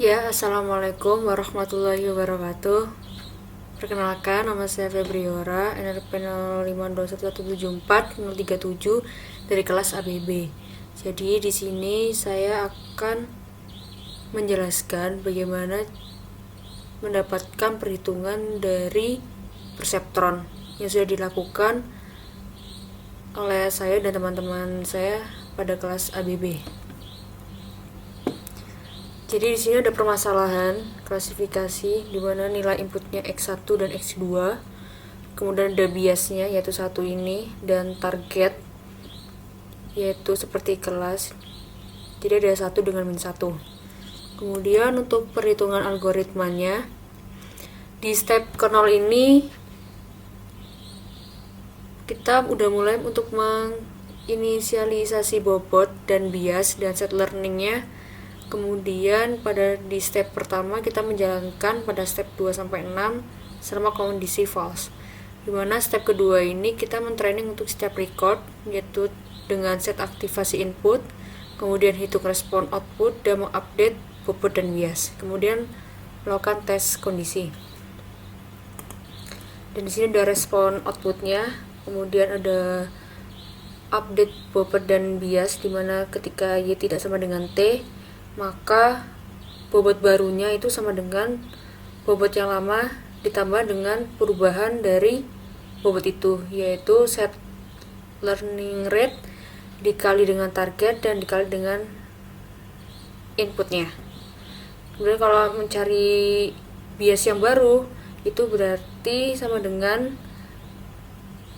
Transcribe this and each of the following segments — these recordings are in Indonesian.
Ya, assalamualaikum warahmatullahi wabarakatuh. Perkenalkan, nama saya Febriora, NRP 0521174-037 dari kelas ABB. Jadi di sini saya akan menjelaskan bagaimana mendapatkan perhitungan dari perseptron yang sudah dilakukan oleh saya dan teman-teman saya pada kelas ABB. Jadi di sini ada permasalahan klasifikasi di mana nilai inputnya X1 dan X2. Kemudian ada biasnya yaitu satu ini dan target yaitu seperti kelas. Jadi ada 1 dengan min 1. Kemudian untuk perhitungan algoritmanya di step ke 0 ini kita udah mulai untuk menginisialisasi bobot dan bias dan set learningnya. Kemudian pada di step pertama kita menjalankan pada step 2 sampai 6 selama kondisi false. Dimana step kedua ini kita mentraining untuk step record yaitu dengan set aktivasi input, kemudian hitung respon output dan mengupdate bobot dan bias. Kemudian melakukan tes kondisi. Dan di sini ada respon outputnya, kemudian ada update bobot dan bias dimana ketika Y tidak sama dengan T, maka bobot barunya itu sama dengan bobot yang lama ditambah dengan perubahan dari bobot itu, yaitu set learning rate dikali dengan target dan dikali dengan inputnya. Kemudian kalau mencari bias yang baru itu berarti sama dengan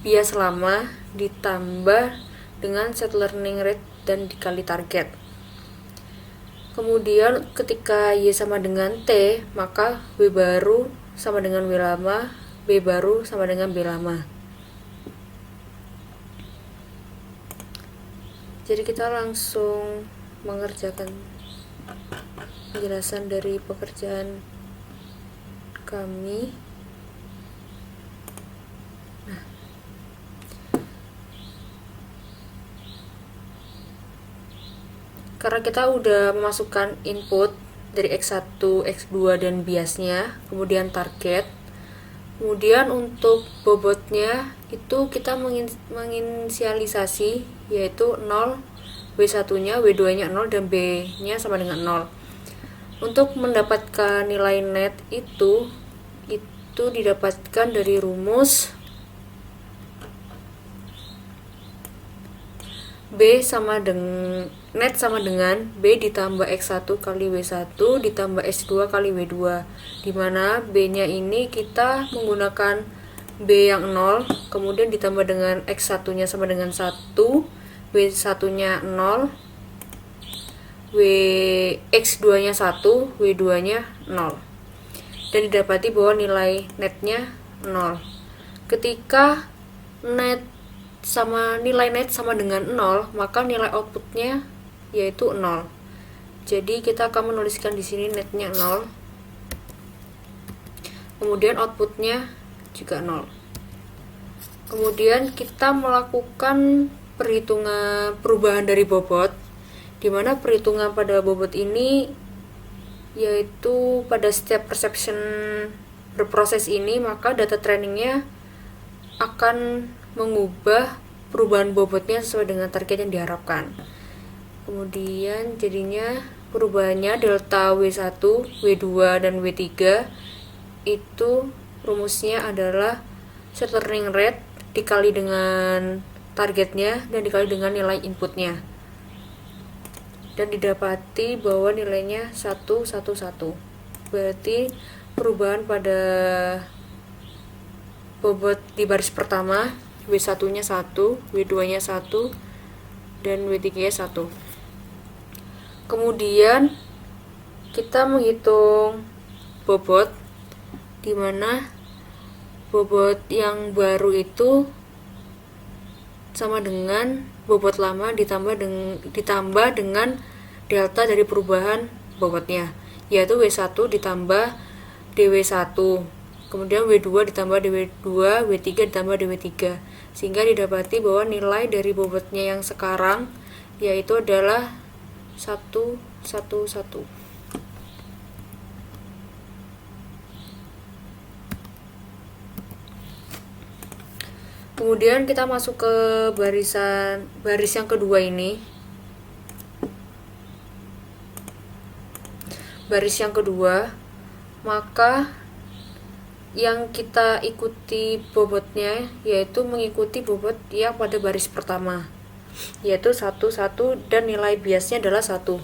bias lama ditambah dengan set learning rate dan dikali target. Kemudian ketika Y sama dengan T, maka W baru sama dengan W lama, B baru sama dengan B lama. Jadi kita langsung mengerjakan penjelasan dari pekerjaan kami. Karena kita udah memasukkan input dari X1, X2 dan biasnya, kemudian target. Kemudian untuk bobotnya itu kita menginisialisasi yaitu 0, W1-nya, W2-nya 0 dan B-nya sama dengan 0. Untuk mendapatkan nilai net itu didapatkan dari rumus B sama dengan net sama dengan B ditambah X1 kali W1 ditambah X2 kali W2, dimana B-nya ini kita menggunakan B yang 0, kemudian ditambah dengan X1-nya sama dengan 1, W1-nya 0, X2-nya 1, W2-nya 0. Dan didapati bahwa nilai netnya 0. Ketika nilai net sama dengan 0, maka nilai outputnya yaitu 0. Jadi kita akan menuliskan di sini netnya 0. Kemudian outputnya juga 0. Kemudian kita melakukan perhitungan perubahan dari bobot, dimana perhitungan pada bobot ini yaitu pada setiap perception berproses ini, maka data trainingnya akan mengubah perubahan bobotnya sesuai dengan target yang diharapkan. Kemudian jadinya perubahannya delta W1, W2 dan W3 itu rumusnya adalah set learning rate dikali dengan targetnya dan dikali dengan nilai inputnya. Dan didapati bahwa nilainya 111. Berarti perubahan pada bobot di baris pertama W1-nya 1, W2-nya 1 dan W3-nya 1. Kemudian kita menghitung bobot, dimana bobot yang baru itu sama dengan bobot lama ditambah dengan delta dari perubahan bobotnya, yaitu W1 ditambah DW1, kemudian W2 ditambah DW2, W3 ditambah DW3, sehingga didapati bahwa nilai dari bobotnya yang sekarang yaitu adalah 111. Kemudian kita masuk ke baris yang kedua ini. Baris yang kedua, maka yang kita ikuti bobotnya yaitu mengikuti bobot yang pada baris pertama, yaitu 1, 1, dan nilai biasnya adalah 1.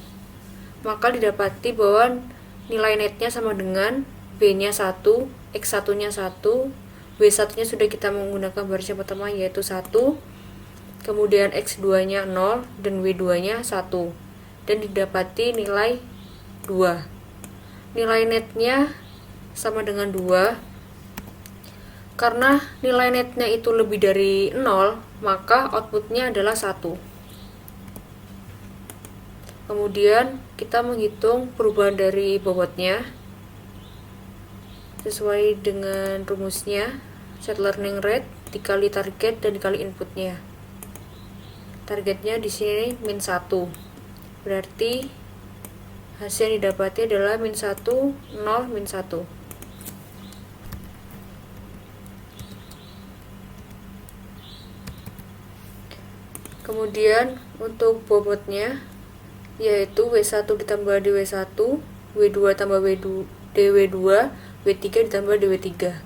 Maka didapati bahwa nilai netnya sama dengan B-nya 1, X1-nya 1, W1-nya sudah kita menggunakan baris yang pertama yaitu 1, kemudian X2-nya 0, dan W2-nya 1, dan didapati nilai 2. Nilai netnya sama dengan 2. Karena nilai netnya itu lebih dari 0, maka outputnya adalah 1. Kemudian kita menghitung perubahan dari bobotnya sesuai dengan rumusnya, set learning rate dikali target dan dikali inputnya. Targetnya di sini -1, berarti hasil yang didapati adalah -1, 0, -1. Kemudian untuk bobotnya yaitu W1 ditambah DW1, W2 tambah DW2, W3 ditambah DW3,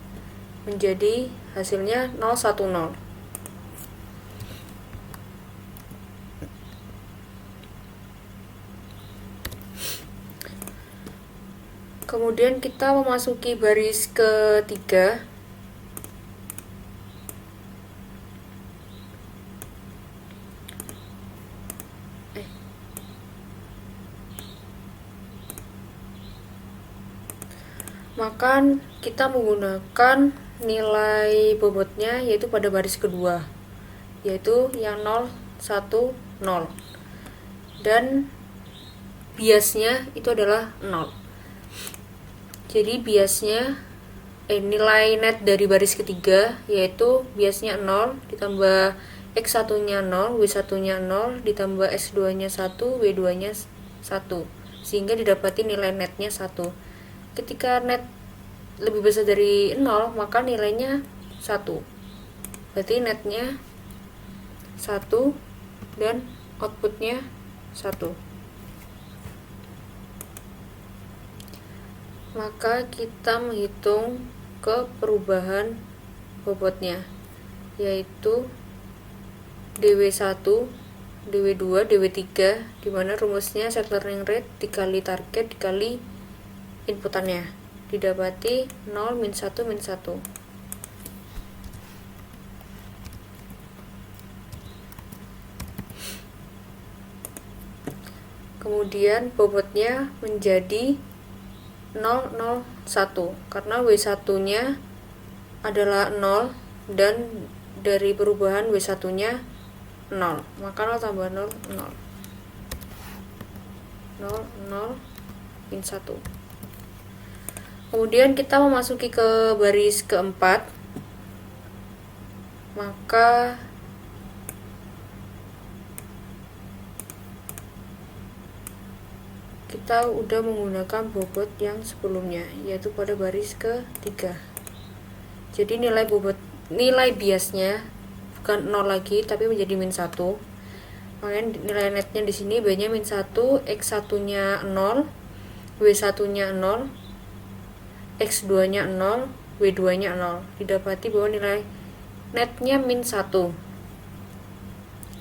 menjadi hasilnya 010. Kemudian kita memasuki baris ketiga. Maka kita menggunakan nilai bobotnya yaitu pada baris kedua, yaitu yang 0, 1, 0, dan biasnya itu adalah 0. Jadi biasnya nilai net dari baris ketiga yaitu biasnya 0 ditambah X1-nya 0, W1-nya 0 ditambah X2-nya 1, W2-nya 1, sehingga didapati nilai netnya 1. Ketika net lebih besar dari 0, maka nilainya 1. Berarti netnya 1 dan outputnya 1. Maka kita menghitung ke perubahan bobotnya, yaitu DW1, DW2, DW3, dimana rumusnya set learning rate dikali target dikali inputannya, didapati 0, -1, -1. Kemudian bobotnya menjadi 001 karena W1-nya adalah 0 dan dari perubahan W1-nya 0, maka 0 tambah 0, 0, 0, 0, -1. Kemudian kita memasuki ke baris keempat, maka kita udah menggunakan bobot yang sebelumnya yaitu pada baris ketiga. Jadi nilai biasnya bukan 0 lagi tapi menjadi -1. Makanya nilai netnya di sini B-nya -1, X1-nya 0, W1-nya 0, X2-nya 0, W2-nya 0. Didapati bahwa nilai netnya -1.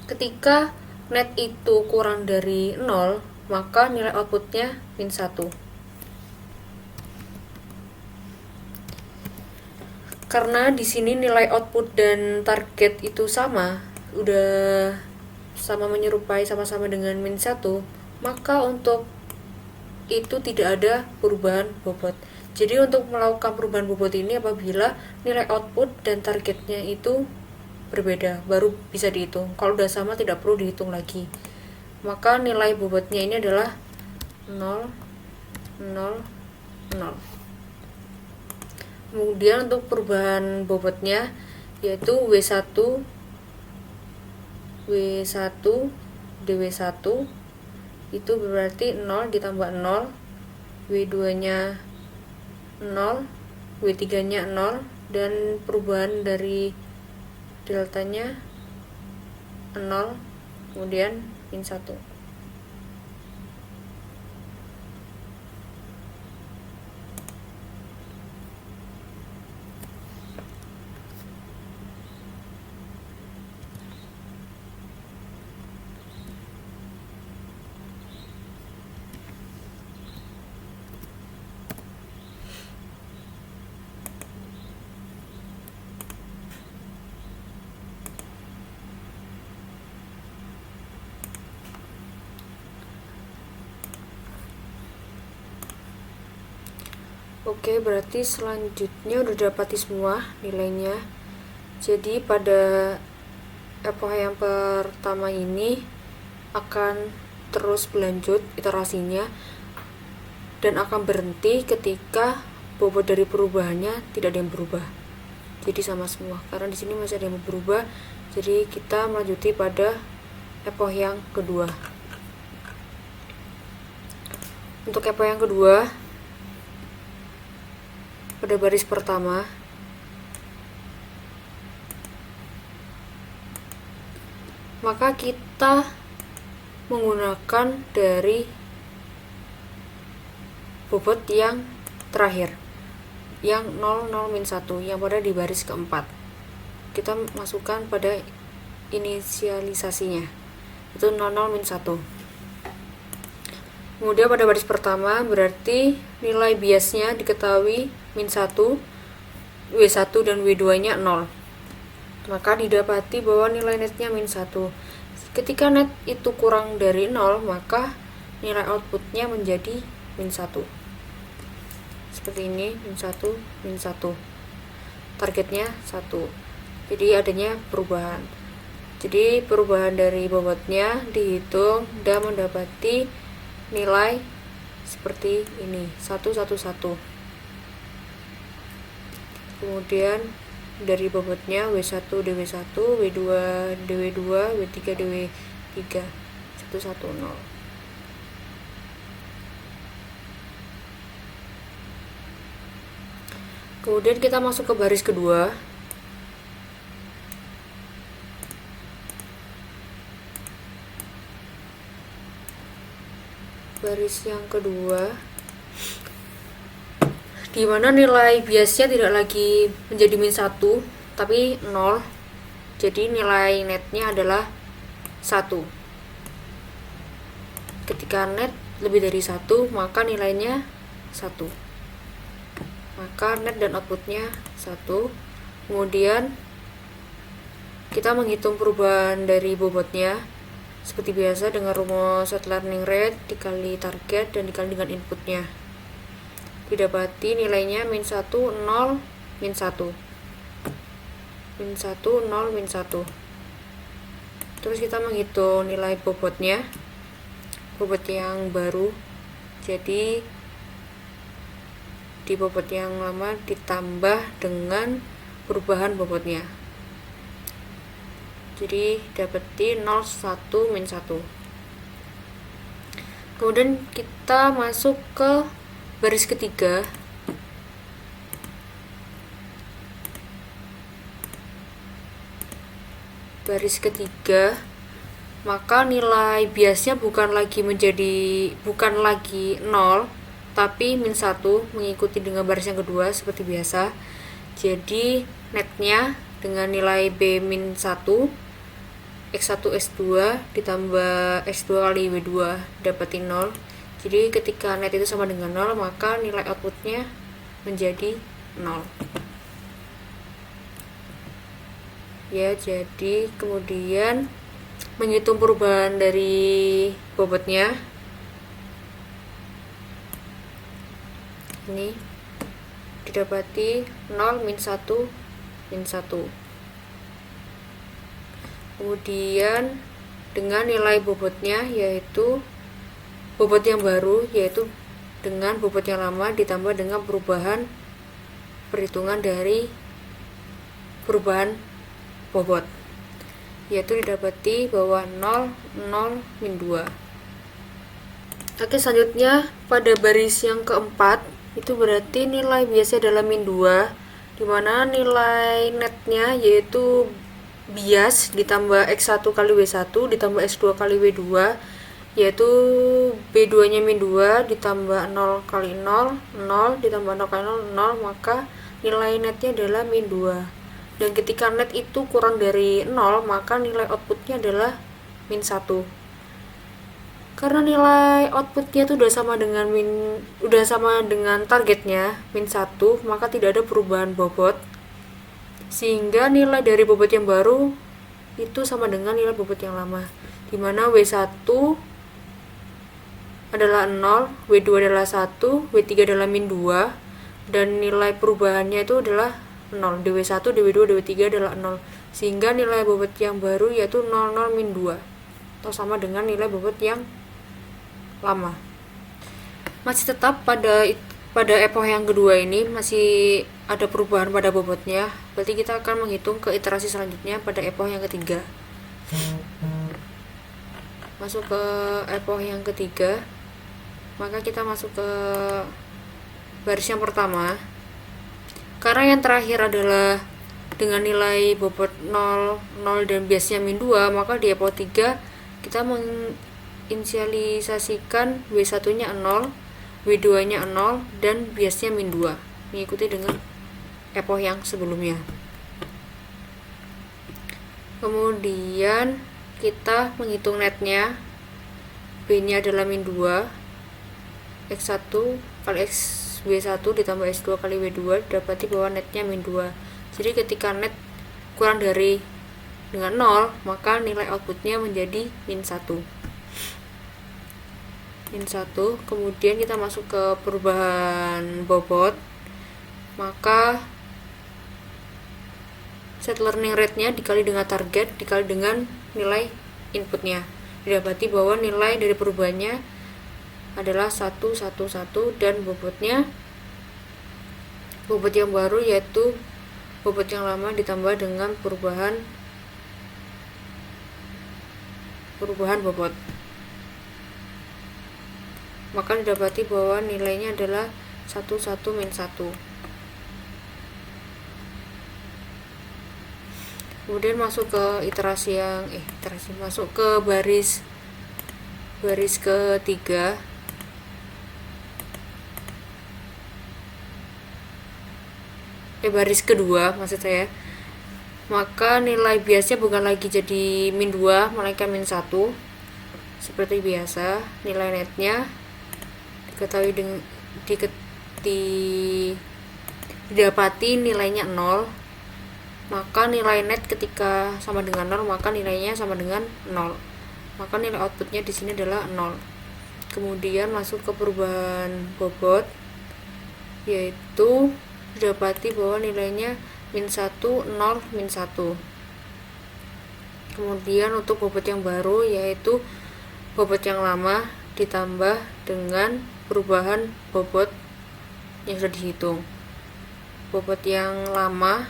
Ketika net itu kurang dari 0, maka nilai outputnya -1. Karena di sini nilai output dan target itu sama, udah sama menyerupai, sama-sama dengan -1, maka untuk itu tidak ada perubahan bobot. Jadi untuk melakukan perubahan bobot ini apabila nilai output dan targetnya itu berbeda, baru bisa dihitung. Kalau udah sama tidak perlu dihitung lagi. Maka nilai bobotnya ini adalah 0, 0, 0. Kemudian untuk perubahan bobotnya yaitu W1, DW1 itu berarti 0 ditambah 0, W2-nya 0, W3-nya 0, dan perubahan dari deltanya 0, kemudian min 1. Oke, berarti selanjutnya udah dapati semua nilainya. Jadi pada epoch yang pertama ini akan terus berlanjut iterasinya dan akan berhenti ketika bobot dari perubahannya tidak ada yang berubah. Jadi sama semua. Karena di sini masih ada yang berubah, jadi kita melanjuti pada epoch yang kedua. Untuk epoch yang kedua, pada baris pertama maka kita menggunakan dari bobot yang terakhir yang 0, 0, min 1 yang pada di baris keempat. Kita masukkan pada inisialisasinya itu 0, 0, min 1. Kemudian pada baris pertama berarti nilai biasnya diketahui min 1, W1 dan W2 nya 0. Maka didapati bahwa nilai netnya min 1. Ketika net itu kurang dari 0, maka nilai outputnya menjadi min 1. Seperti ini, min 1, min 1. Targetnya 1. Jadi adanya perubahan. Jadi perubahan dari bobotnya dihitung dan mendapati nilai seperti ini 111. Kemudian dari bobotnya W1 dW1, W2 dW2, W3 dW3 110. Kemudian kita masuk ke baris kedua. Baris yang kedua di mana nilai biasnya tidak lagi menjadi min 1 tapi 0. Jadi nilai netnya adalah 1. Ketika net lebih dari 1 maka nilainya 1. Maka net dan outputnya 1. Kemudian kita menghitung perubahan dari bobotnya seperti biasa dengan rumus set learning rate dikali target dan dikali dengan inputnya. Didapati nilainya min 1, 0, min 1. Min 1, 0, min 1. Terus kita menghitung nilai bobotnya, bobot yang baru. Jadi di bobot yang lama ditambah dengan perubahan bobotnya. Jadi dapati 0, 1, min 1. Kemudian kita masuk ke baris ketiga. Baris ketiga, maka nilai biasnya bukan lagi 0, tapi min 1 mengikuti dengan baris yang kedua seperti biasa. Jadi netnya dengan nilai B min 1 X1 S2 ditambah S2 kali W2 dapatin 0. Jadi ketika net itu sama dengan 0 maka nilai outputnya menjadi 0. Ya, jadi kemudian menghitung perubahan dari bobotnya. Ini didapati 0, min 1, min 1. Kemudian dengan nilai bobotnya yaitu bobot yang baru yaitu dengan bobot yang lama ditambah dengan perubahan perhitungan dari perubahan bobot, yaitu didapati bahwa 0, 0, min 2. Oke, selanjutnya pada baris yang keempat itu berarti nilai biasa adalah min 2, dimana nilai netnya yaitu bias ditambah X1 kali W1 ditambah X2 kali W2, yaitu B2 nya min 2 ditambah 0 kali 0, 0 ditambah 0 kali 0, 0, maka nilai netnya adalah min 2. Dan ketika net itu kurang dari 0, maka nilai outputnya adalah min 1. Karena nilai outputnya itu udah sama dengan targetnya min 1, maka tidak ada perubahan bobot, sehingga nilai dari bobot yang baru itu sama dengan nilai bobot yang lama, dimana W1 adalah 0, W2 adalah 1, W3 adalah min 2, dan nilai perubahannya itu adalah 0. dW1, dW2, dW3 adalah 0, sehingga nilai bobot yang baru yaitu 0, 0, min 2, atau sama dengan nilai bobot yang lama. Masih tetap pada epoch yang kedua ini masih ada perubahan pada bobotnya, berarti kita akan menghitung ke iterasi selanjutnya pada epoch yang ketiga. Masuk ke epoch yang ketiga, maka kita masuk ke baris yang pertama. Karena yang terakhir adalah dengan nilai bobot 0, 0 dan biasnya min 2, maka di epoch 3 kita menginisialisasikan W1 nya 0, W2 nya 0, dan biasnya min 2, mengikuti dengan epoch yang sebelumnya. Kemudian kita menghitung netnya. B nya adalah min 2, X1 kali XW1 ditambah X2 kali W2, dapati bahwa netnya min 2. Jadi ketika net kurang dari dengan 0, maka nilai outputnya menjadi min 1. Min 1. Kemudian kita masuk ke perubahan bobot, maka set learning rate-nya dikali dengan target dikali dengan nilai inputnya, didapati bahwa nilai dari perubahannya adalah 111, dan bobot yang baru yaitu bobot yang lama ditambah dengan perubahan bobot, maka didapati bahwa nilainya adalah 11 min 1. Kemudian masuk ke masuk ke baris ketiga. Baris kedua maksud saya. Maka nilai biasnya bukan lagi jadi min 2, melainkan min 1. Seperti biasa, nilai netnya didapati nilainya 0, maka nilai net ketika sama dengan 0, maka nilainya sama dengan 0, maka nilai outputnya di sini adalah 0. Kemudian masuk ke perubahan bobot, yaitu didapati bahwa nilainya min 1, 0, min 1. Kemudian untuk bobot yang baru, yaitu bobot yang lama ditambah dengan perubahan bobot yang sudah dihitung. Bobot yang lama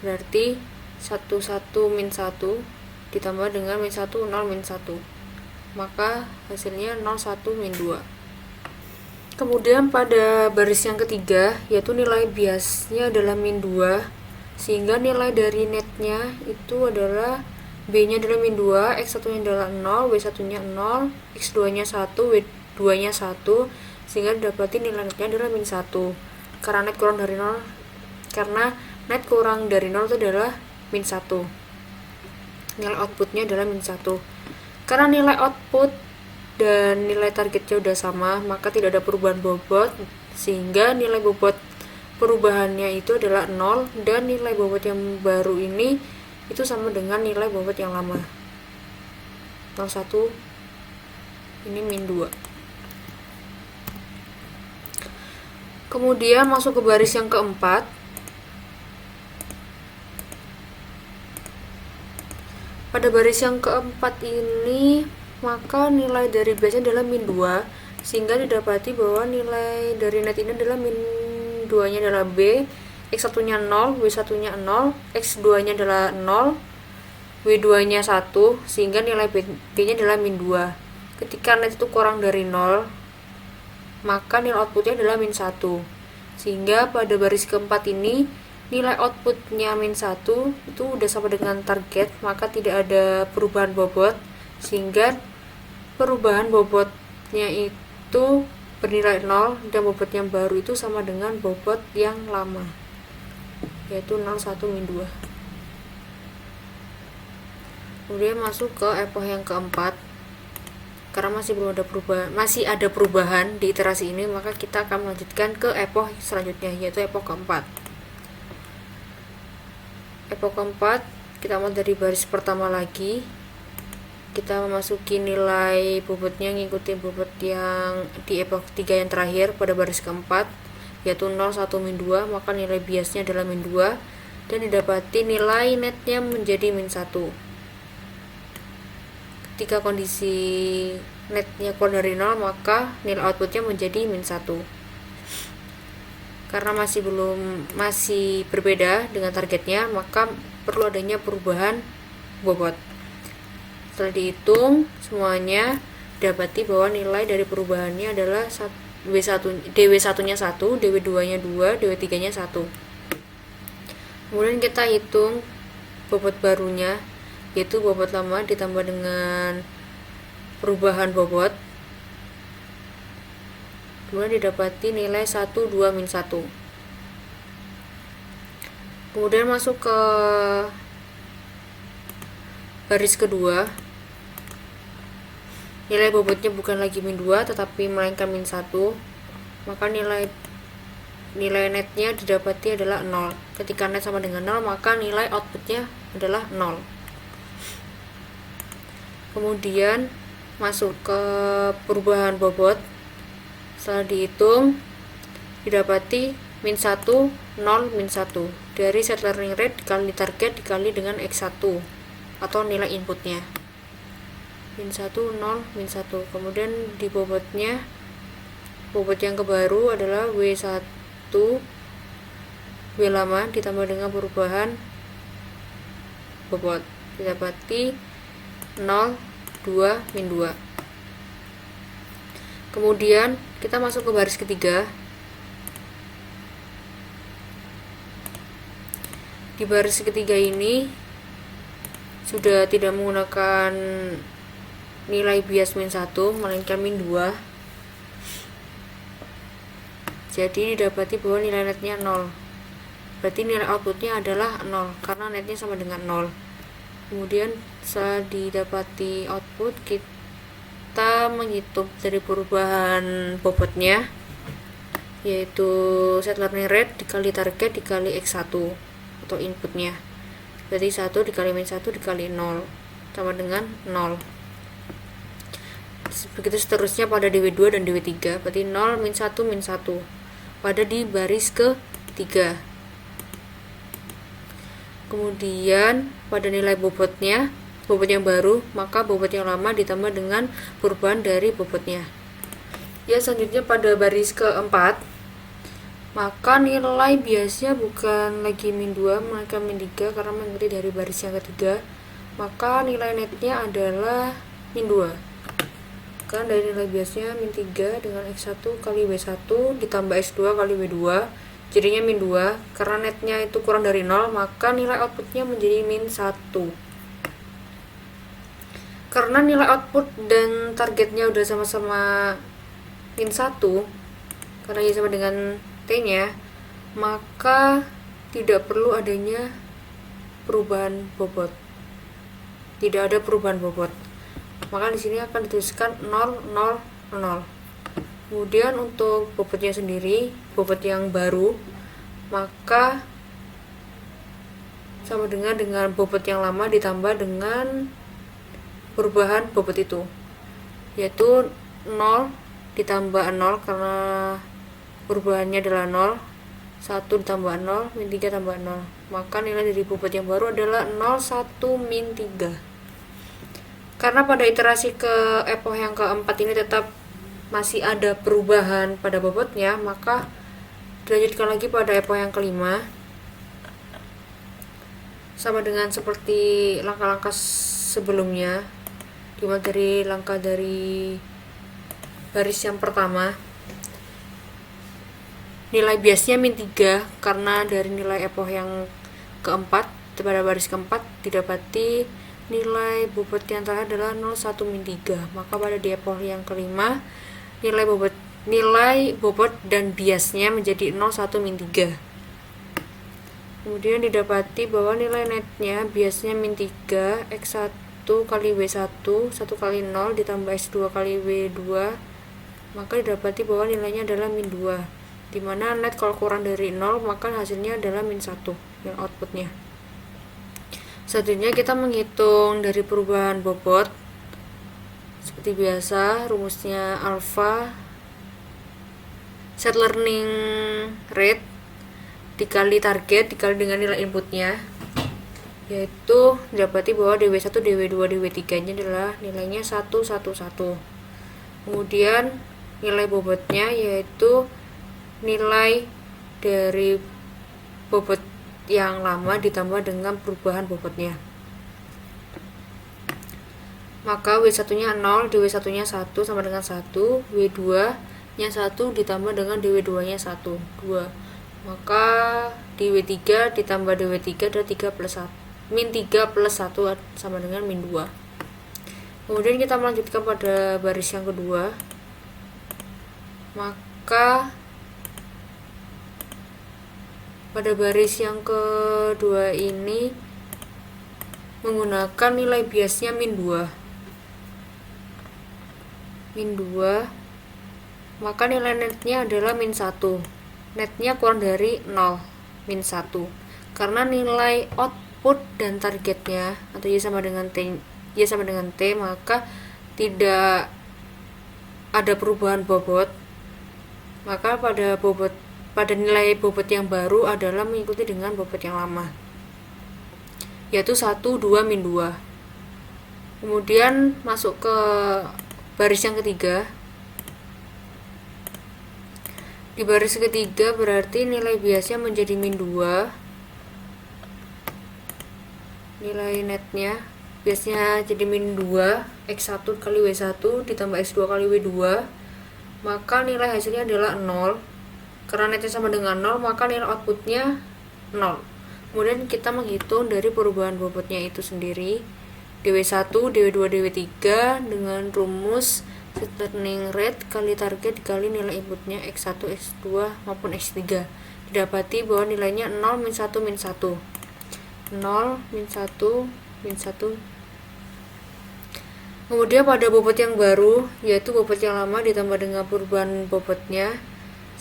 berarti 11 min 1 ditambah dengan min 1, 0, min 1, maka hasilnya 01 min 2. Kemudian pada baris yang ketiga, yaitu nilai biasnya adalah min 2, sehingga nilai dari netnya itu adalah B nya adalah min 2, X1 nya adalah 0, W1 nya 0, X2 nya 1, W2 nya 1, sehingga didapati nilai netnya adalah min 1. Karena net kurang dari 0 itu adalah min 1. Nilai outputnya adalah min 1. Karena nilai output dan nilai targetnya udah sama, maka tidak ada perubahan bobot, sehingga nilai bobot perubahannya itu adalah 0, dan nilai bobot yang baru ini itu sama dengan nilai bobot yang lama. 01 ini min 2. Kemudian masuk ke baris yang keempat. Pada baris yang keempat ini, maka nilai dari biasanya adalah min 2, sehingga didapati bahwa nilai dari net ini adalah min 2 nya adalah B, X1 nya 0, W1 nya 0, X2 nya adalah 0, W2 nya 1, sehingga nilai B nya adalah min 2. Ketika net itu kurang dari 0, maka nilai outputnya adalah min 1, sehingga pada baris keempat ini nilai outputnya min 1 itu udah sama dengan target, maka tidak ada perubahan bobot, sehingga perubahan bobotnya itu bernilai 0 dan bobot yang baru itu sama dengan bobot yang lama, yaitu 0, 1, min 2. Kemudian masuk ke epoch yang keempat. Karena masih ada perubahan di iterasi ini, maka kita akan melanjutkan ke epoch selanjutnya, yaitu epoch keempat. Epoch keempat, kita mulai dari baris pertama lagi. Kita memasuki nilai bobotnya ngikutin bobot yang di epoch 3 yang terakhir pada baris keempat, yaitu 0, 1, min 2, maka nilai biasnya adalah min 2 dan didapati nilai netnya menjadi min 1. Ketika kondisi netnya keluar dari 0, maka nilai outputnya menjadi min 1. Karena masih berbeda dengan targetnya, maka perlu adanya perubahan bobot. Setelah dihitung semuanya, dapati bahwa nilai dari perubahannya adalah DW1 nya 1, DW2 nya 2, DW3 nya 1. Kemudian kita hitung bobot barunya, yaitu bobot lama ditambah dengan perubahan bobot. Kemudian didapati nilai 1, 2, min 1. Kemudian masuk ke baris kedua. Nilai bobotnya bukan lagi min 2 tetapi melainkan min 1. Maka nilai netnya didapati adalah 0. Ketika net sama dengan 0, maka nilai outputnya adalah 0. Kemudian masuk ke perubahan bobot. Setelah dihitung, didapati min 1, 0, min 1 dari set learning rate dikali target dikali dengan X1 atau nilai inputnya. Min 1, 0, min 1. Kemudian di bobotnya, bobot yang kebaru adalah W1, W lama ditambah dengan perubahan bobot. Didapati 0, 2, min 2. Kemudian kita masuk ke baris ketiga. Di baris ketiga ini sudah tidak menggunakan nilai bias min 1, melainkan min 2. Jadi didapati bahwa nilai netnya 0. Berarti nilai outputnya adalah 0 karena netnya sama dengan 0. Kemudian setelah didapati output, kita menghitung dari perubahan bobotnya, yaitu set learning rate dikali target dikali X1 atau inputnya. Berarti 1 dikali min 1 dikali 0 sama dengan 0. Begitu seterusnya pada DW2 dan DW3. Berarti 0, min 1, min 1 pada di baris ke-3. Kemudian pada nilai bobotnya, bobot yang baru, maka bobot yang lama ditambah dengan perubahan dari bobotnya. Ya, selanjutnya pada baris keempat, maka nilai biasnya bukan lagi min 2, melainkan min 3 karena mengikuti dari baris yang ketiga. Maka nilai netnya adalah min 2. Kan dari nilai biasnya min 3 dengan X1 kali W1 ditambah X2 kali W2, jadinya min 2. Karena netnya itu kurang dari 0, maka nilai outputnya menjadi min 1. Karena nilai output dan targetnya udah sama-sama min 1, karena ini sama dengan T-nya, maka tidak perlu adanya perubahan bobot. Tidak ada perubahan bobot. Maka di sini akan dituliskan 0, 0, 0. Kemudian untuk bobotnya sendiri, bobot yang baru, maka sama dengan bobot yang lama ditambah dengan perubahan bobot itu, yaitu 0 ditambah 0 karena perubahannya adalah 0, 1 ditambah 0, min 3 tambah 0. Maka nilai dari bobot yang baru adalah 0, 1, min 3. Karena pada iterasi ke epoch yang keempat ini tetap masih ada perubahan pada bobotnya, maka dilanjutkan lagi pada epoch yang kelima. Sama dengan seperti langkah-langkah sebelumnya, dimulai dari langkah dari baris yang pertama. nilai biasnya min 3 karena dari nilai epoch yang keempat pada baris keempat didapati nilai bobot yang terakhir adalah 0,1 min 3. Maka pada di epoch yang kelima nilai bobot dan biasnya menjadi 0,1 min 3. Kemudian didapati bahwa nilai netnya biasnya min 3, X1 kali W1 1 kali 0 ditambah X2 kali W2, maka didapati bahwa nilainya adalah min 2, dimana net kalau kurang dari 0 maka hasilnya adalah min 1 yang outputnya. Selanjutnya kita menghitung dari perubahan bobot. Seperti biasa, rumusnya alpha set learning rate dikali target dikali dengan nilai inputnya, yaitu didapati bahwa DW1, DW2, DW3 nya adalah nilainya 1, 1, 1. Kemudian nilai bobotnya yaitu nilai dari bobot yang lama ditambah dengan perubahan bobotnya. Maka W1 nya 0, DW1 nya 1 sama dengan 1, W2 nya 1 ditambah dengan DW2 nya 1, 2. Maka DW3 ditambah DW3 adalah 3 plus 1, min 3 plus 1 sama dengan min 2. Kemudian kita melanjutkan pada baris yang kedua. Maka pada baris yang kedua ini menggunakan nilai biasnya min 2. Min 2, maka nilai netnya adalah min 1. Netnya kurang dari 0, min 1. Karena nilai output dan targetnya atau Y sama dengan T, maka tidak ada perubahan bobot. Maka pada nilai bobot yang baru adalah mengikuti dengan bobot yang lama, yaitu 1, 2, min 2. Kemudian masuk ke baris yang ketiga. Di baris ketiga berarti nilai biasnya menjadi min 2. Nilai netnya biasanya jadi min 2, X1 kali W1 ditambah X2 kali W2. Maka nilai hasilnya adalah 0. Karena netnya sama dengan 0, maka nilai outputnya 0. Kemudian kita menghitung dari perubahan bobotnya itu sendiri, DW1, DW2, DW3 dengan rumus set learning rate kali target dikali nilai inputnya X1, X2 maupun X3. Didapati bahwa nilainya 0, min 1, min 1. 0, min 1, min 1. Kemudian pada bobot yang baru, yaitu bobot yang lama ditambah dengan perubahan bobotnya,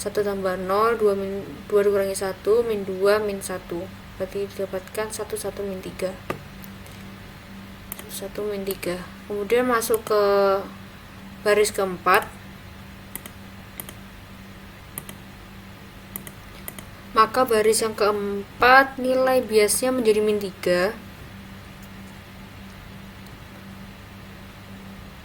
1 tambah 0, 2 dikurangi 1, min 2, min 1. Berarti didapatkan 1, 1, min 3. 1, min 3. Kemudian masuk ke baris keempat. Maka baris yang keempat nilai biasnya menjadi min 3.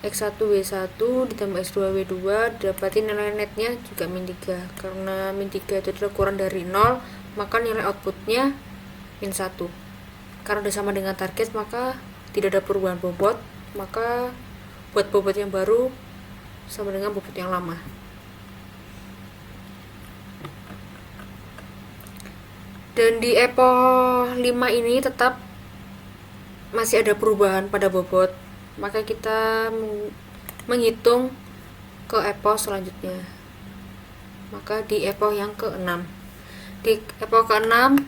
X1 W1 ditambah X2 W2, didapati nilai netnya juga min 3. Karena min 3 itu adalah kurang dari 0, maka nilai outputnya min 1. Karena sudah sama dengan target, maka tidak ada perubahan bobot, maka buat bobot yang baru sama dengan bobot yang lama. Dan di epoch 5 ini tetap masih ada perubahan pada bobot, maka kita menghitung ke epoch selanjutnya. Maka di epoch yang ke-6. Di epoch ke-6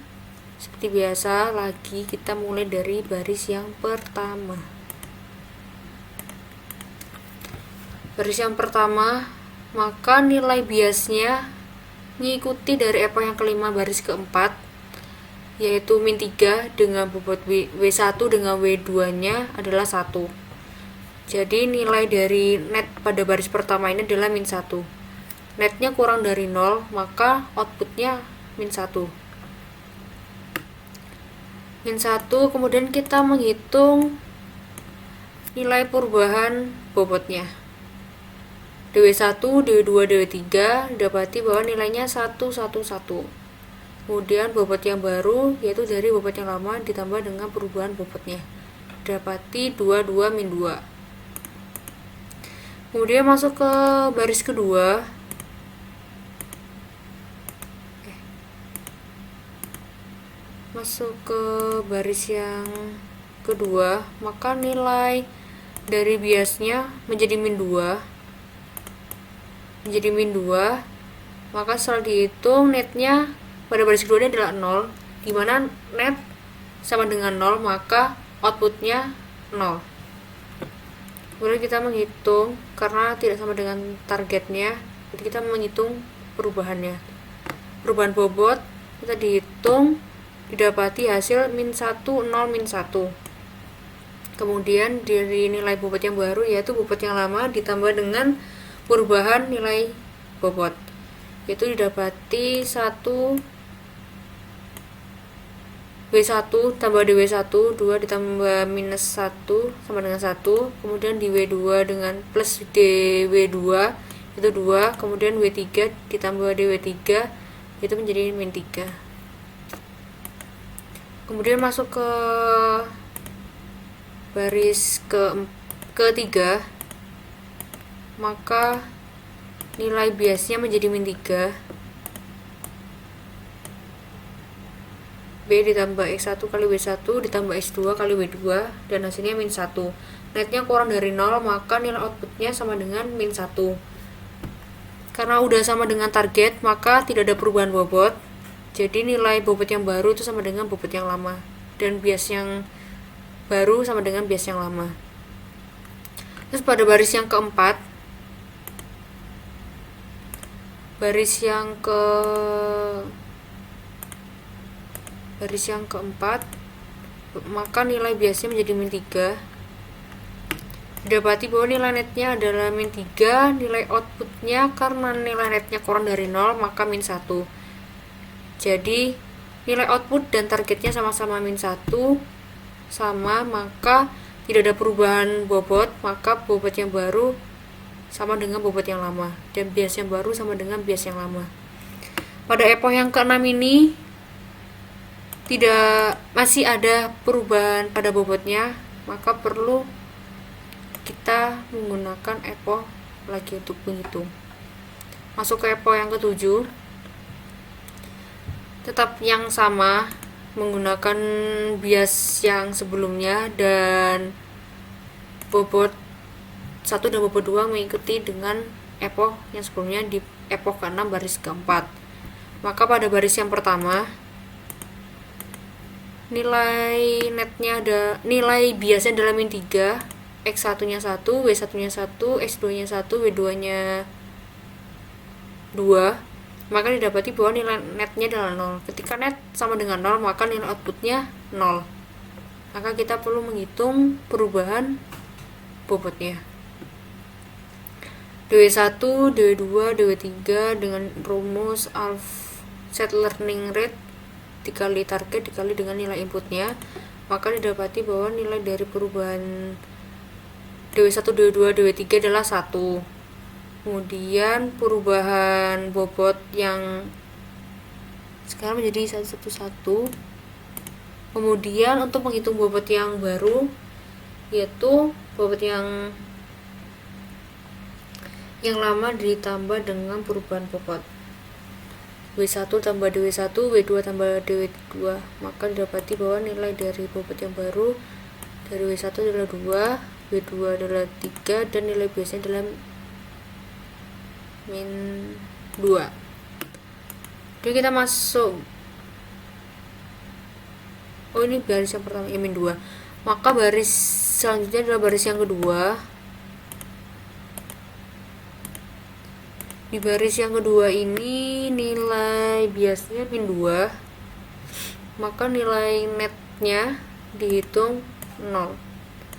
seperti biasa lagi kita mulai dari baris yang pertama. Baris yang pertama, maka nilai biasnya mengikuti dari epoch yang kelima baris keempat, yaitu min 3 dengan bobot W1 dengan W2 nya adalah 1. Jadi nilai dari net pada baris pertama ini adalah min 1. Netnya kurang dari 0, maka outputnya min 1. Min 1, kemudian kita menghitung nilai perubahan bobotnya. DW1, DW2, DW3 didapati bahwa nilainya 1, 1, 1. Kemudian bobot yang baru yaitu dari bobot yang lama ditambah dengan perubahan bobotnya. Didapati 2, 2, min 2. Kemudian masuk ke baris kedua. masuk ke baris yang kedua, maka nilai dari biasnya menjadi min 2, maka setelah dihitung netnya pada baris kedua ini adalah 0, dimana net sama dengan 0, maka outputnya 0. Kemudian kita menghitung, karena tidak sama dengan targetnya, jadi kita menghitung perubahannya. Perubahan bobot kita dihitung, didapati hasil min 1, 0, min 1. Kemudian dari nilai bobot yang baru, yaitu bobot yang lama ditambah dengan perubahan nilai bobot, yaitu didapati 1 W1 tambah DW1, 2 ditambah minus 1 sama dengan 1, kemudian di W2 dengan plus DW2 itu 2, kemudian W3 ditambah DW3 itu menjadi min 3. Kemudian masuk ke baris ketiga, maka nilai biasnya menjadi min 3, B ditambah X1 kali W1 ditambah X2 kali W2, dan hasilnya min 1. Netnya kurang dari 0, maka nilai outputnya sama dengan min 1. Karena udah sama dengan target, maka tidak ada perubahan bobot, jadi nilai bobot yang baru itu sama dengan bobot yang lama, dan bias yang baru sama dengan bias yang lama. Terus pada baris yang keempat, maka nilai biasnya menjadi min 3. Didapati bahwa nilai netnya adalah min 3, nilai outputnya karena nilai netnya kurang dari 0, maka min 1. Jadi nilai output dan targetnya sama-sama min 1, sama, maka tidak ada perubahan bobot, maka bobot yang baru sama dengan bobot yang lama, dan bias yang baru sama dengan bias yang lama. Pada epoch yang ke-6 ini masih ada perubahan pada bobotnya, maka perlu kita menggunakan epoch lagi untuk menghitung. Masuk ke epoch yang ke-7, tetap yang sama, menggunakan bias yang sebelumnya, dan bobot 1 dan bobot 2 mengikuti dengan epoch yang sebelumnya di epoch ke-6 baris ke-4. Maka pada baris yang pertama, nilai biasnya adalah min 3, X1 nya 1, W1 nya 1, X2 nya 1, W2 nya 2, maka didapati bahwa nilai netnya adalah 0. Ketika net sama dengan 0, maka nilai outputnya 0. Maka kita perlu menghitung perubahan bobotnya. DW1, DW2, DW3 dengan rumus set learning rate dikali target dikali dengan nilai inputnya, maka didapati bahwa nilai dari perubahan DW1, DW2, DW3 adalah 1. Kemudian perubahan bobot yang sekarang menjadi 111. Kemudian untuk menghitung bobot yang baru, yaitu bobot yang lama ditambah dengan perubahan bobot. W1 tambah DW1, W2 tambah DW2, maka didapati bahwa nilai dari bobot yang baru dari W1 adalah 2, W2 adalah 3, dan nilai biasanya adalah min 2. Jadi kita masuk, ini baris yang pertama, min 2. Maka baris selanjutnya adalah baris yang kedua. Di baris yang kedua ini nilai biasanya min 2, maka nilai netnya dihitung 0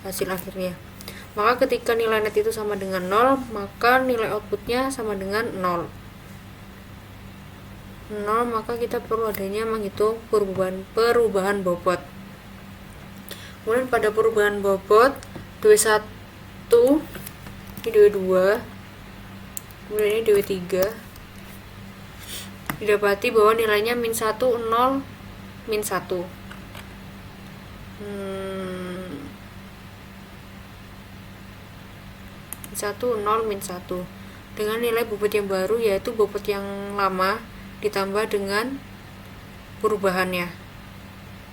hasil akhirnya. Maka ketika nilai net itu sama dengan 0, maka nilai outputnya sama dengan 0, maka kita perlu adanya menghitung perubahan bobot. Kemudian pada perubahan bobot DW1 ini DW2, kemudian ini DW3, didapati bahwa nilainya min 1, 0, min 1. 1, 0, min 1 dengan nilai bobot yang baru, yaitu bobot yang lama ditambah dengan perubahannya.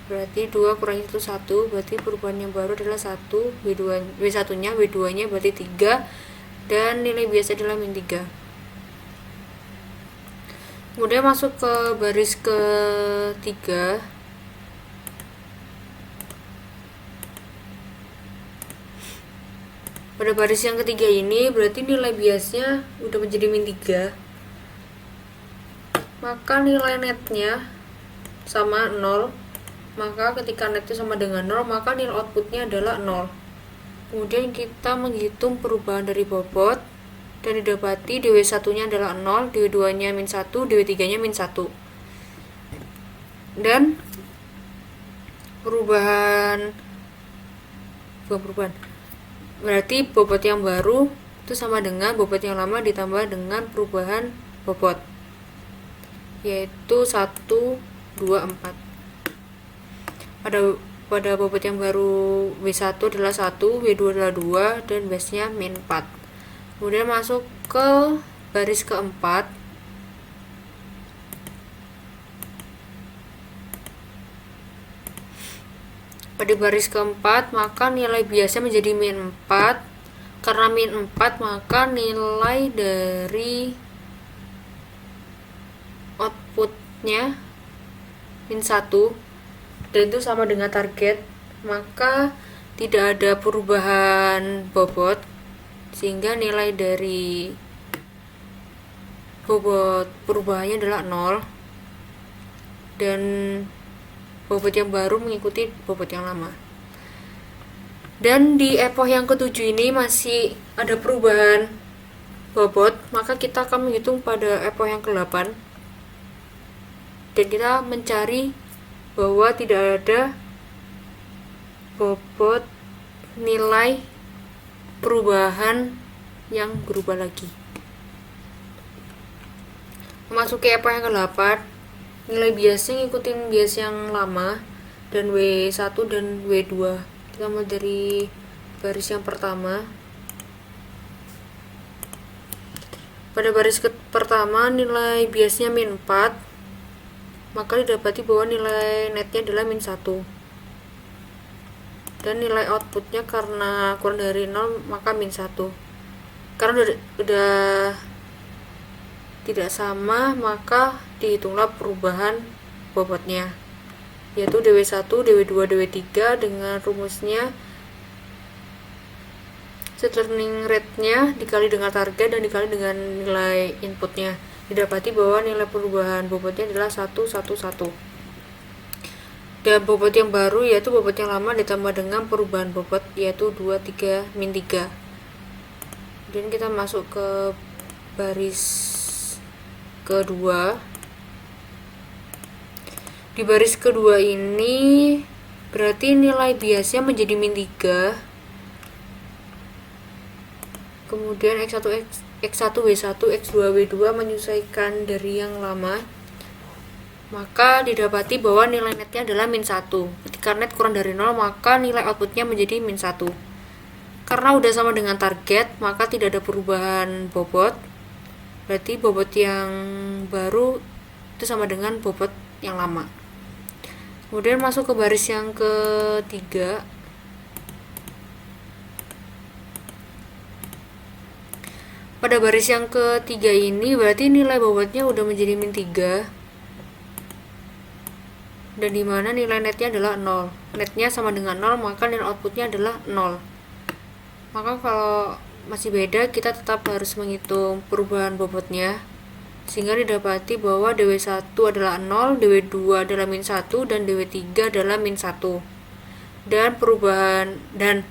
berarti 2 kurangi 1, berarti perubahan yang baru adalah 1, W1 nya, W2 nya berarti 3, dan nilai biasa adalah min 3. Kemudian masuk ke baris ketiga. Pada baris yang ketiga ini berarti nilai biasnya udah menjadi min 3, maka nilai netnya sama 0. Maka ketika netnya sama dengan 0, maka nilai outputnya adalah 0. Kemudian kita menghitung perubahan dari bobot, dan didapati dw1 nya adalah 0, dw2 nya min 1, dw3 nya min 1. Dan berarti bobot yang baru itu sama dengan bobot yang lama ditambah dengan perubahan bobot, yaitu 1, 2, 4. Pada bobot yang baru W1 adalah 1, W2 adalah 2, dan base-nya min 4. Kemudian masuk ke baris keempat. Pada baris keempat, maka nilai biasanya menjadi min 4. Karena min 4, maka nilai dari outputnya min 1, dan itu sama dengan target, maka tidak ada perubahan bobot, sehingga nilai dari bobot perubahannya adalah 0, dan bobot yang baru mengikuti bobot yang lama. Dan di epoch yang ketujuh ini masih ada perubahan bobot, maka kita akan menghitung pada epoch yang ke-8, dan kita mencari bahwa tidak ada bobot nilai perubahan yang berubah lagi. Memasuki epoch yang ke-8, nilai biasanya ngikutin bias yang lama, dan W1 dan W2. Kita mulai dari baris yang pertama. Pada baris pertama, nilai biasnya min 4, maka didapati bahwa nilai netnya adalah min 1. Dan nilai outputnya karena kurang dari 0, maka min 1. Karena udah tidak sama, maka dihitunglah perubahan bobotnya, yaitu dw1, dw2, dw3 dengan rumusnya set learning rate-nya dikali dengan target dan dikali dengan nilai inputnya. Didapati bahwa nilai perubahan bobotnya adalah 1, 1, 1. Dan bobot yang baru yaitu bobot yang lama ditambah dengan perubahan bobot, yaitu 2, 3, min 3. Dan kita masuk ke baris kedua. Di baris kedua ini berarti nilai biasnya menjadi min 3, kemudian X1, W1, X2, W2 menyesuaikan dari yang lama, maka didapati bahwa nilai netnya adalah min 1. Ketika net kurang dari 0, maka nilai outputnya menjadi min 1. Karena udah sama dengan target, maka tidak ada perubahan bobot, berarti bobot yang baru itu sama dengan bobot yang lama. Kemudian masuk ke baris yang ketiga. Pada baris yang ketiga ini berarti nilai bobotnya udah menjadi min 3, dan dimana nilai netnya adalah 0. Netnya sama dengan 0, maka nilai outputnya adalah 0. Maka kalau masih beda, kita tetap harus menghitung perubahan bobotnya, sehingga didapati bahwa dw1 adalah 0, dw2 adalah min 1, dan dw3 adalah min 1. Dan perubahan dan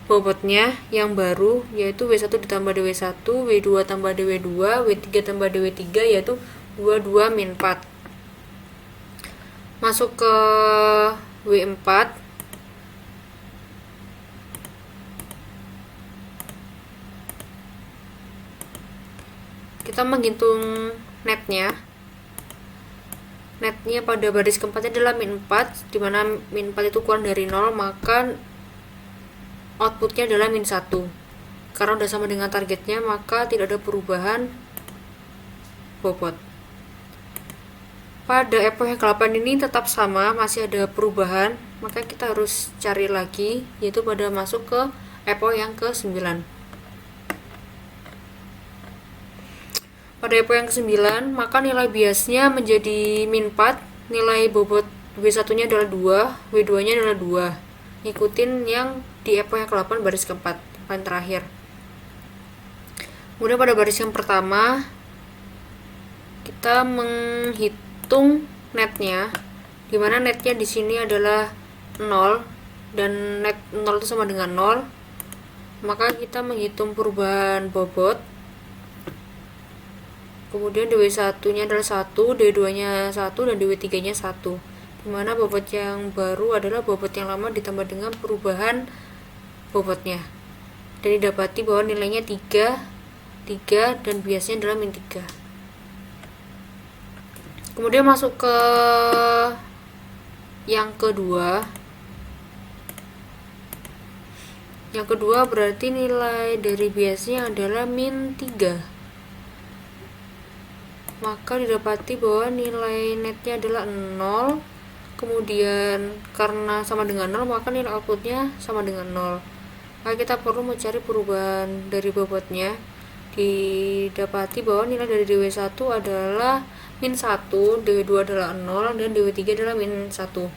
bobotnya yang baru yaitu W1 ditambah dw1, W2 tambah dw2, W3 tambah dw3, yaitu 22 min 4. Masuk ke W4. Kita menghitung netnya. Netnya pada baris keempatnya adalah min 4, dimana min 4 itu kurang dari 0, maka outputnya adalah min 1. Karena udah sama dengan targetnya, maka tidak ada perubahan bobot. pada epoch yang ke-8 ini tetap sama, masih ada perubahan, maka kita harus cari lagi, yaitu pada masuk ke epoch yang ke-9. Pada epoch yang ke-9, maka nilai biasnya menjadi min 4, nilai bobot W1 nya adalah 2, W2 nya adalah 2, ngikutin yang di epoch yang ke-8 baris keempat, paling terakhir. Kemudian pada baris yang pertama kita menghitung netnya, dimana netnya di sini adalah 0 dan net 0 itu sama dengan 0, maka kita menghitung perubahan bobot. Kemudian DW1 nya adalah 1, DW2 nya 1, dan DW3 nya 1, dimana bobot yang baru adalah bobot yang lama ditambah dengan perubahan bobotnya, dan didapati bahwa nilainya 3 dan biasanya adalah min 3. Kemudian masuk ke yang kedua. Yang kedua berarti nilai dari biasnya adalah min 3, maka didapati bahwa nilai netnya adalah 0. Kemudian karena sama dengan 0, maka nilai outputnya sama dengan 0. Maka kita perlu mencari perubahan dari bobotnya. Didapati bahwa nilai dari DW1 adalah min 1, DW2 adalah 0, dan DW3 adalah min 1.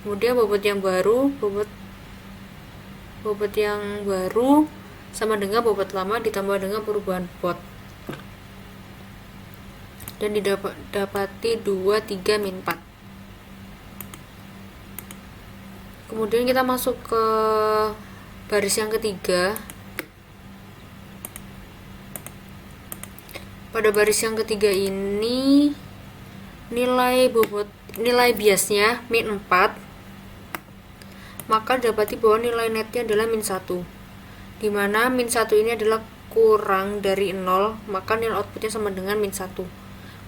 Kemudian bobot yang baru sama dengan bobot lama ditambah dengan perubahan bobot, dan didapati 2, 3, min 4. Kemudian kita masuk ke baris yang ketiga. Pada baris yang ketiga ini nilai biasnya min 4, maka dapati bahwa nilai netnya adalah min 1, dimana min 1 ini adalah kurang dari 0, maka nilai outputnya sama dengan min 1.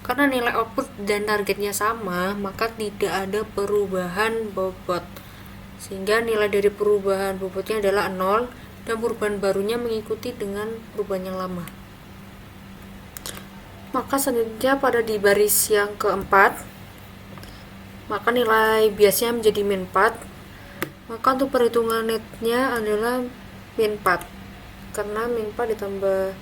Karena nilai output dan targetnya sama, maka tidak ada perubahan bobot, sehingga nilai dari perubahan bobotnya adalah 0, dan perubahan barunya mengikuti dengan perubahan yang lama. Maka selanjutnya pada di baris yang keempat, maka nilai biasnya menjadi min 4, maka untuk perhitungan netnya adalah min 4, karena min 4 ditambah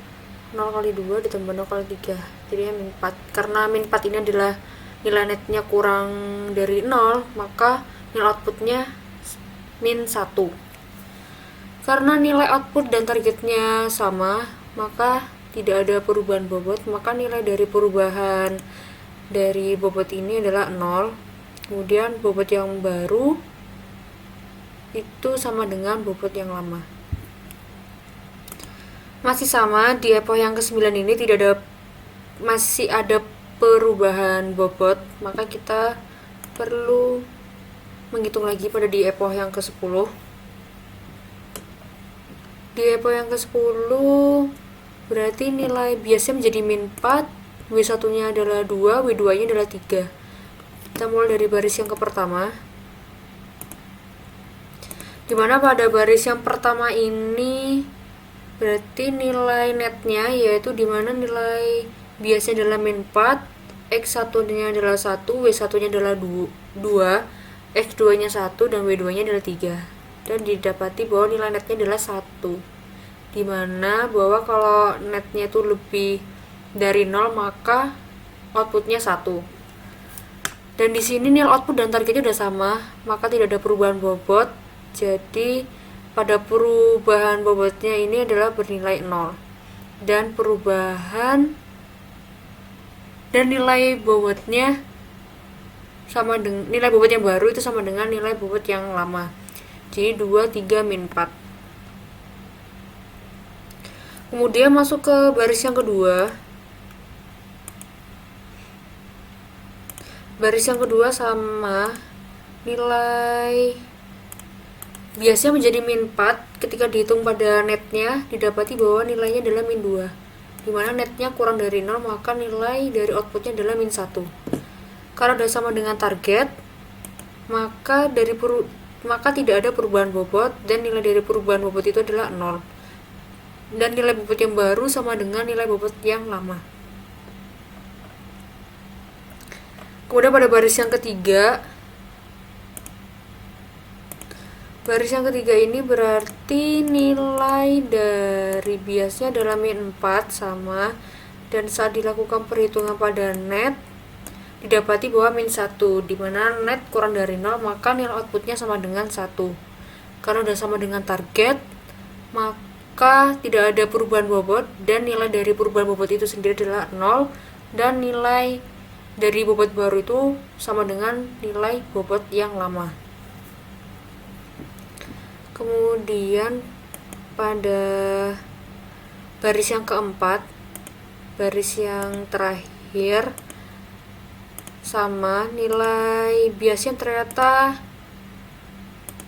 0 kali 2 ditambah 0 kali 3, jadinya min 4. Karena min 4 ini adalah nilai netnya kurang dari 0, maka nilai outputnya min 1. Karena nilai output dan targetnya sama, maka tidak ada perubahan bobot, maka nilai dari perubahan dari bobot ini adalah 0. Kemudian bobot yang baru itu sama dengan bobot yang lama. Masih sama, di epoch yang ke-9 ini masih ada perubahan bobot, maka kita perlu menghitung lagi pada di epoch yang ke-10. Di epoch yang ke-10 berarti nilai biasanya menjadi min 4, W1 nya adalah 2, W2 nya adalah 3. Kita mulai dari baris yang pertama, dimana pada baris yang pertama ini berarti nilai netnya, yaitu dimana nilai biasanya adalah min 4, X1 nya adalah 1, W1 nya adalah 2, X2 nya 1, dan W2 nya adalah 3, dan didapati bahwa nilai netnya adalah 1, dimana bahwa kalau netnya itu lebih dari 0, maka outputnya 1. Dan di sini nilai output dan targetnya udah sama, maka tidak ada perubahan bobot. Jadi pada perubahan bobotnya ini adalah bernilai 0, dan nilai bobotnya sama dengan nilai bobot yang baru itu sama dengan nilai bobot yang lama. Jadi 2, 3, min 4. Kemudian masuk ke baris yang kedua. Baris yang kedua sama, nilai biasanya menjadi min 4. Ketika dihitung pada netnya, didapati bahwa nilainya adalah min 2, dimana netnya kurang dari 0, maka nilai dari outputnya adalah min 1. Karena sudah sama dengan target, maka tidak ada perubahan bobot, dan nilai dari perubahan bobot itu adalah 0. Dan nilai bobot yang baru sama dengan nilai bobot yang lama. Kemudian pada baris yang ketiga ini berarti nilai dari biasnya adalah min 4 sama, dan saat dilakukan perhitungan pada net didapati bahwa min 1, dimana net kurang dari 0 maka nilai outputnya sama dengan 1. Karena udah sama dengan target, maka tidak ada perubahan bobot, dan nilai dari perubahan bobot itu sendiri adalah 0, dan nilai dari bobot baru itu sama dengan nilai bobot yang lama. Kemudian pada baris yang keempat, baris yang terakhir, sama nilai biasnya ternyata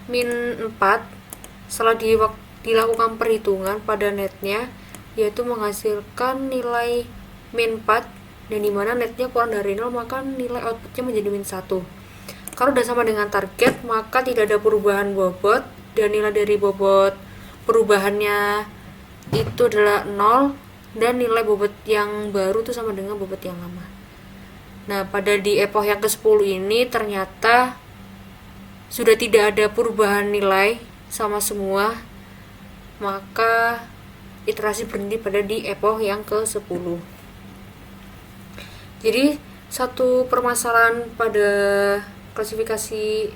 min 4 setelah dilakukan perhitungan pada netnya, yaitu menghasilkan nilai min 4, dan dimana netnya kurang dari 0 maka nilai outputnya menjadi min 1. Kalau udah sama dengan target maka tidak ada perubahan bobot, dan nilai dari bobot perubahannya itu adalah 0, dan nilai bobot yang baru itu sama dengan bobot yang lama. Nah, pada di epoch yang ke-10 ini ternyata sudah tidak ada perubahan nilai sama semua, maka iterasi berhenti pada di epoch yang ke-10. Jadi satu permasalahan pada klasifikasi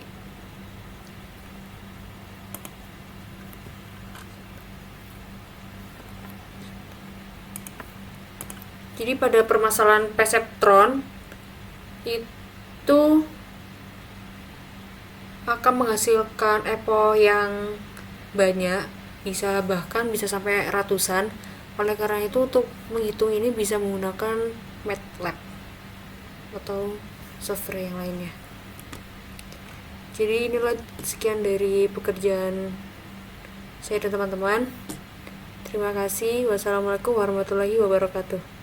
pada permasalahan perseptron itu akan menghasilkan epoch yang banyak, bahkan bisa sampai ratusan. Oleh karena itu untuk menghitung ini bisa menggunakan MATLAB atau software yang lainnya. Jadi inilah sekian dari pekerjaan saya dan teman-teman. Terima kasih. Wassalamualaikum warahmatullahi wabarakatuh.